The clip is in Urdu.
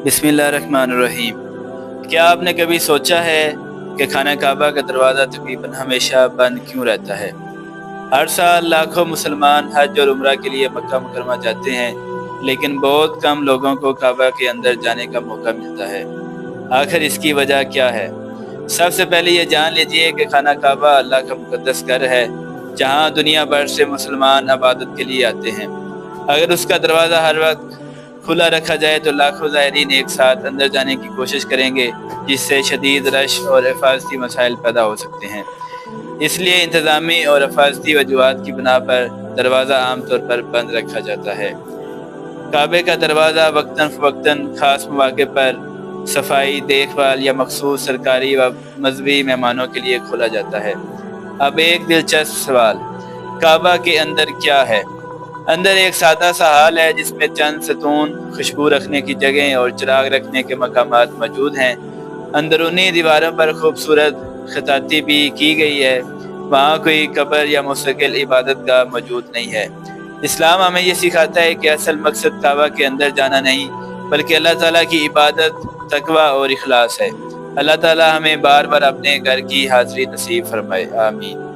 بسم اللہ الرحمن الرحیم۔ کیا آپ نے کبھی سوچا ہے کہ خانہ کعبہ کا دروازہ تقریباً ہمیشہ بند کیوں رہتا ہے؟ ہر سال لاکھوں مسلمان حج اور عمرہ کے لیے مکہ مکرمہ جاتے ہیں، لیکن بہت کم لوگوں کو کعبہ کے اندر جانے کا موقع ملتا ہے۔ آخر اس کی وجہ کیا ہے؟ سب سے پہلے یہ جان لیجئے کہ خانہ کعبہ اللہ کا مقدس گھر ہے، جہاں دنیا بھر سے مسلمان عبادت کے لیے آتے ہیں۔ اگر اس کا دروازہ ہر وقت کھلا رکھا جائے تو لاکھوں زائرین ایک ساتھ اندر جانے کی کوشش کریں گے، جس سے شدید رش اور حفاظتی مسائل پیدا ہو سکتے ہیں۔ اس لیے انتظامی اور حفاظتی وجوہات کی بنا پر دروازہ عام طور پر بند رکھا جاتا ہے۔ کعبے کا دروازہ وقتاً فوقتاً خاص مواقع پر صفائی، دیکھ بھال یا مخصوص سرکاری و مذہبی مہمانوں کے لیے کھولا جاتا ہے۔ اب ایک دلچسپ سوال، کعبہ کے اندر کیا ہے؟ اندر ایک سادہ سا حال ہے جس میں چند ستون، خوشبو رکھنے کی جگہیں اور چراغ رکھنے کے مقامات موجود ہیں۔ اندرونی دیواروں پر خوبصورت خطاطی بھی کی گئی ہے۔ وہاں کوئی قبر یا مستقل عبادت گاہ موجود نہیں ہے۔ اسلام ہمیں یہ سکھاتا ہے کہ اصل مقصد کعبہ کے اندر جانا نہیں، بلکہ اللہ تعالیٰ کی عبادت، تقوی اور اخلاص ہے۔ اللہ تعالیٰ ہمیں بار بار اپنے گھر کی حاضری نصیب فرمائے، آمین۔